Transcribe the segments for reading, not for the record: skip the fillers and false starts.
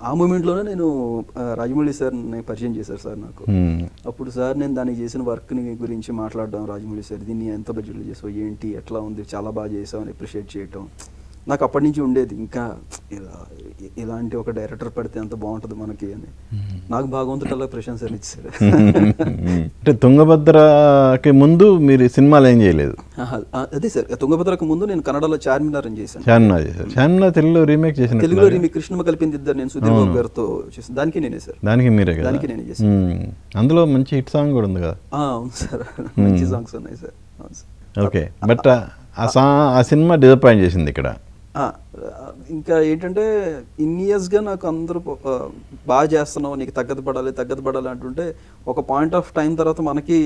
ఆ మూమెంట్లోనే నేను రాజమౌళి సార్ని పరిచయం చేశారు సార్ నాకు. అప్పుడు సార్ నేను దానికి చేసిన వర్క్ని గురించి మాట్లాడడం, రాజమౌళి సార్ దీన్ని ఎంత బడ్జెట్లో చేసావు, ఏంటి, ఎట్లా ఉంది, చాలా బాగా చేసావు అని అప్రిషియేట్ చేయటం. నాకు అప్పటి నుంచి ఉండేది ఇంకా ఇలాంటి ఒక డైరెక్టర్ పడితే ఎంత బాగుంటుంది మనకి అని. నాకు భగవంతుడు ప్రశంసలు ఇచ్చారు. అంటే తుంగభద్రకి ముందు మీరు సినిమాలు ఏం చేయలేదు? అదే సార్, తుంగభద్రకు ముందు నేను కన్నడలో చార్మినార్ అని చేశాను. చార్మినార్ తెలుగులో రీమేక్ చేసిన, తెలుగులో రీమేక్ కృష్ణమ్మ కలిపింది ఇద్దరు, నేను సుధీర్ బాబు గారితో చేశాను. దానికి నేనే సార్. దానికి మీరే కదా? దానికి నేనే చేశాను. అందులో మంచి హిట్ సాంగ్ కూడా ఉంది కదా? అవును సార్, మంచి సాంగ్స్ ఉన్నాయి సార్. అవును సార్. ఓకే, బట్ ఆ సినిమా డిసప్పాయింట్ చేసింది ఇక్కడ. ఇంకా ఏంటంటే ఇన్ని ఇయర్స్గా నాకు అందరూ బాగా చేస్తున్నావు, నీకు తగ్గదు పడాలి అంటుంటే ఒక పాయింట్ ఆఫ్ టైం తర్వాత మనకి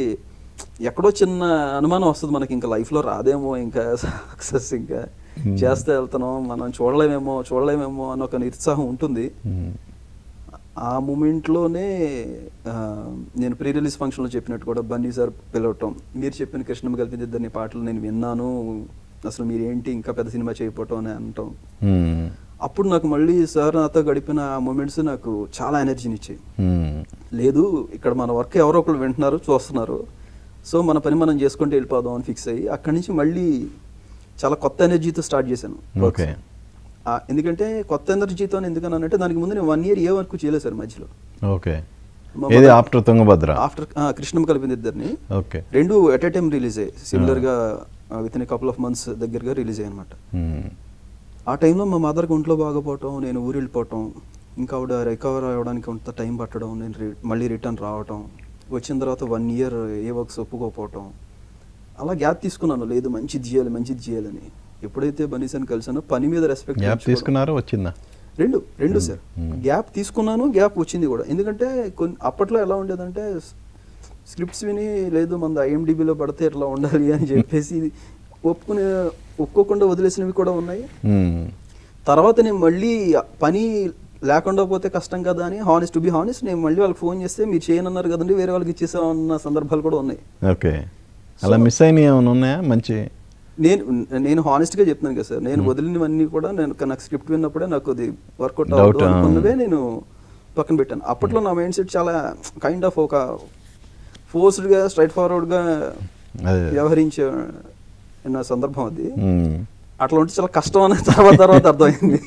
ఎక్కడో చిన్న అనుమానం వస్తుంది, మనకి ఇంకా లైఫ్లో రాదేమో ఇంకా సక్సెస్, ఇంకా చేస్తే వెళ్తున్నాం మనం చూడలేమేమో అని ఒక నిరుత్సాహం ఉంటుంది. ఆ మూమెంట్లోనే నేను ప్రీ రిలీజ్ ఫంక్షన్లో చెప్పినట్టు కూడా బన్నీ సార్ పిలవటం, మీరు చెప్పిన కృష్ణమ్మ కలిపింది ఇద్దరిని పాటలు నేను విన్నాను, అసలు మీరేంటి ఇంకా పెద్ద సినిమా చేయకపోవటం అని అనటం. అప్పుడు నాకు మళ్ళీ సార్ నాతో గడిపిన ఆ మూమెంట్స్ నాకు చాలా ఎనర్జీని ఇచ్చాయి. లేదు, ఇక్కడ మన వర్క్ ఎవరో ఒకరు వింటున్నారు, చూస్తున్నారు, సో మన పని మనం చేసుకుంటూ వెళ్ళిపోదాం అని ఫిక్స్ అయ్యి అక్కడి నుంచి మళ్ళీ చాలా కొత్త ఎనర్జీతో స్టార్ట్ చేశాను. ఎందుకంటే కొత్త ఎనర్జీతో ఎందుకనంటే దానికి ముందు నేను 1 year ఏ వర్క్ చేయలేదు సార్ మధ్యలో. ఆఫ్టర్ తుంగభద్ర, ఆఫ్టర్ కృష్ణమ్మ కలిపింది ఇద్దరిని, రెండు ఎట్ ఏ టైం రిలీజ్ అయ్యాయి, సిమిలర్గా with in couple of months దగ్గరగా రిలీజ్ అయ్యాయి అనమాట. ఆ టైంలో మా మదర్కి ఒంట్లో బాగపోవటం, నేను ఊరు వెళ్ళిపోవటం, ఇంకా ఆవిడ రికవర్ అవ్వడానికి కొంత టైం పట్టడం, నేను మళ్ళీ రిటర్న్ రావటం, వచ్చిన తర్వాత 1 year ఏ వర్క్స్ ఒప్పుకోకపోవటం, అలా గ్యాప్ తీసుకున్నాను. లేదు మంచిది చేయాలని. ఎప్పుడైతే బనీసాన్ని కలిసానో పని మీద రెస్పెక్ట్ తీసుకున్నారో వచ్చిందా? రెండు సార్, గ్యాప్ తీసుకున్నాను, గ్యాప్ వచ్చింది కూడా. ఎందుకంటే అప్పట్లో ఎలా ఉండేదంటే స్క్రిప్ట్స్ విని లేదు మన IMDbలో పడితే ఎట్లా ఉండాలి అని చెప్పేసి ఒప్పుకోకుండా వదిలేసినవి కూడా ఉన్నాయి. తర్వాత నేను మళ్ళీ పని లేకుండా పోతే కష్టం కదా అని టు బి హానెస్ట్ నేను మళ్ళీ వాళ్ళకి ఫోన్ చేస్తే మీరు చేయనన్నారు కదండి, వేరే వాళ్ళకి ఇచ్చేసామన్న సందర్భాలు కూడా ఉన్నాయి. ఓకే, అలా మిస్ అయినవి ఏమైనా ఉన్నాయా? మంచి నేను హానెస్ట్గా చెప్తున్నాను కదా సార్, నేను వదిలినవన్నీ కూడా నాకు స్క్రిప్ట్ విన్నప్పుడే నాకు అది వర్కౌట్ అవుతున్నవే నేను పక్కన పెట్టాను. అప్పట్లో నా మైండ్ సెట్ చాలా కైండ్ ఆఫ్ ఒక ఫోర్స్డ్గా స్ట్రైట్ ఫార్వర్డ్గా వ్యవహరించే సందర్భం అది. అట్లా ఉంటే చాలా కష్టం అనేది తర్వాత అర్థమైంది.